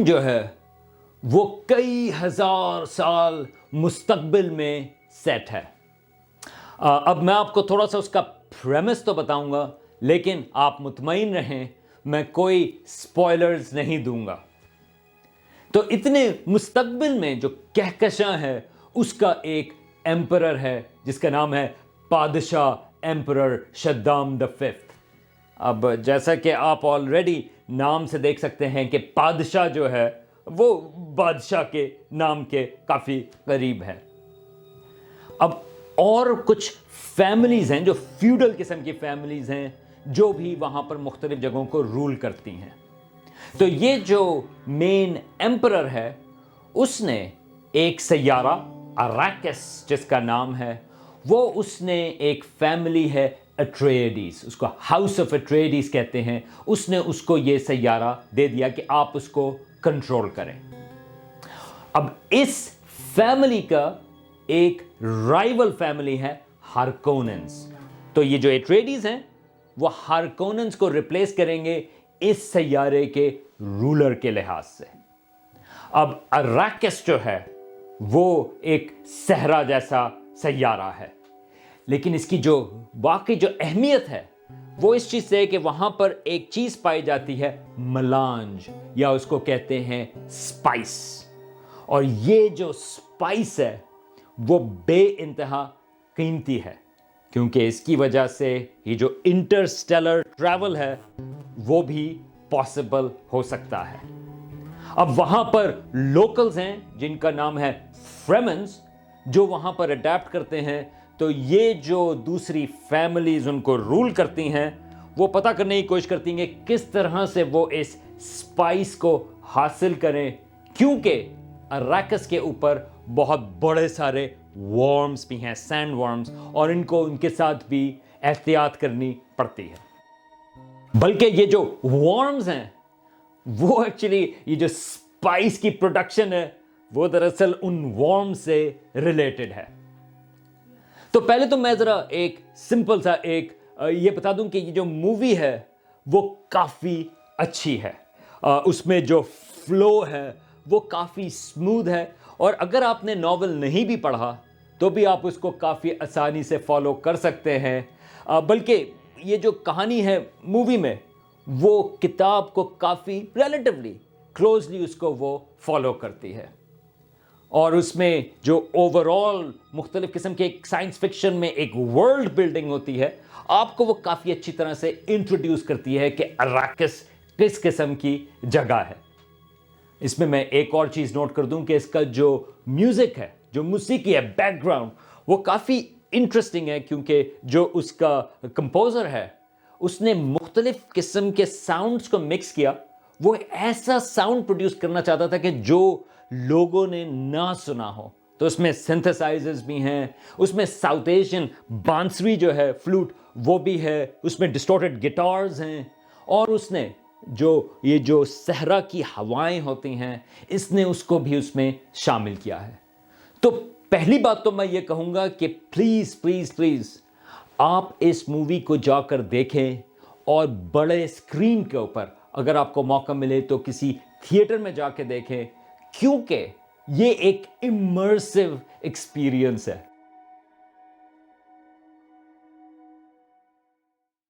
Film جو ہے وہ کئی ہزار سال مستقبل میں سیٹ ہے. اب میں آپ کو تھوڑا سا اس کا پریمس تو بتاؤں گا، لیکن آپ مطمئن رہیں میں کوئی سپوائلرز نہیں دوں گا. تو اتنے مستقبل میں جو کہکشاں ہے اس کا ایک ایمپرر ہے جس کا نام ہے بادشاہ ایمپرر شدام دا ففتھ. اب جیسا کہ آپ آلریڈی نام سے دیکھ سکتے ہیں کہ بادشاہ جو ہے وہ بادشاہ کے نام کے کافی قریب ہے. اب اور کچھ فیملیز ہیں جو فیوڈل قسم کی فیملیز ہیں جو بھی وہاں پر مختلف جگہوں کو رول کرتی ہیں. تو یہ جو مین ایمپرر ہے اس نے ایک سیارہ اراکس جس کا نام ہے، وہ اس نے ایک فیملی ہے اٹریڈیز، اس کو ہاؤس آف اٹریڈیز کہتے ہیں، اس نے اس کو یہ سیارہ دے دیا کہ آپ اس کو کنٹرول کریں. اب اس فیملی کا ایک رائیول فیملی ہے ہارکوننز. تو یہ جو اٹریڈیز ہیں وہ ہارکوننز کو ریپلیس کریں گے اس سیارے کے رولر کے لحاظ سے. اب اراکس جو ہے وہ ایک صحرا جیسا سیارہ ہے، لیکن اس کی جو واقعی جو اہمیت ہے وہ اس چیز سے ہے کہ وہاں پر ایک چیز پائی جاتی ہے ملانج، یا اس کو کہتے ہیں سپائس. اور یہ جو سپائس ہے وہ بے انتہا قیمتی ہے، کیونکہ اس کی وجہ سے یہ جو انٹرسٹیلر ٹریول ہے وہ بھی پاسبل ہو سکتا ہے. اب وہاں پر لوکلز ہیں جن کا نام ہے فریمنز جو وہاں پر اڈیپٹ کرتے ہیں. تو یہ جو دوسری فیملیز ان کو رول کرتی ہیں وہ پتہ کرنے کی کوشش کرتی ہیں کہ کس طرح سے وہ اس سپائس کو حاصل کریں، کیونکہ اراکس کے اوپر بہت بڑے سارے وارمز بھی ہیں، سینڈ وارمز، اور ان کو ان کے ساتھ بھی احتیاط کرنی پڑتی ہے. بلکہ یہ جو وارمز ہیں وہ ایکچولی یہ جو سپائس کی پروڈکشن ہے وہ دراصل ان وارمز سے ریلیٹڈ ہے. تو پہلے تو میں ذرا ایک سمپل سا یہ بتا دوں کہ یہ جو مووی ہے وہ کافی اچھی ہے. اس میں جو فلو ہے وہ کافی سموتھ ہے، اور اگر آپ نے ناول نہیں بھی پڑھا تو بھی آپ اس کو کافی آسانی سے فالو کر سکتے ہیں. بلکہ یہ جو کہانی ہے مووی میں وہ کتاب کو کافی ریلیٹیولی کلوزلی اس کو وہ فالو کرتی ہے. اور اس میں جو اوورال مختلف قسم کے ایک سائنس فکشن میں ایک ورلڈ بلڈنگ ہوتی ہے، آپ کو وہ کافی اچھی طرح سے انٹروڈیوس کرتی ہے کہ اراکس کس قسم کی جگہ ہے. اس میں ایک اور چیز نوٹ کر دوں کہ اس کا جو میوزک ہے، جو موسیقی ہے، بیک گراؤنڈ، وہ کافی انٹرسٹنگ ہے، کیونکہ جو اس کا کمپوزر ہے اس نے مختلف قسم کے ساؤنڈز کو مکس کیا. وہ ایسا ساؤنڈ پروڈیوس کرنا چاہتا تھا کہ جو لوگوں نے نہ سنا ہو. تو اس میں سنتھسائزرز بھی ہیں، اس میں ساؤتھ ایشین بانسری جو ہے فلوٹ وہ بھی ہے، اس میں ڈسٹورٹڈ گٹارز ہیں، اور اس نے یہ جو صحرا کی ہوائیں ہوتی ہیں اس نے اس کو بھی اس میں شامل کیا ہے. تو پہلی بات تو میں یہ کہوں گا کہ پلیز پلیز پلیز آپ اس مووی کو جا کر دیکھیں، اور بڑے اسکرین کے اوپر اگر آپ کو موقع ملے تو کسی تھیٹر میں جا کے دیکھیں، کیونکہ یہ ایک امرسیو ایکسپیرینس ہے.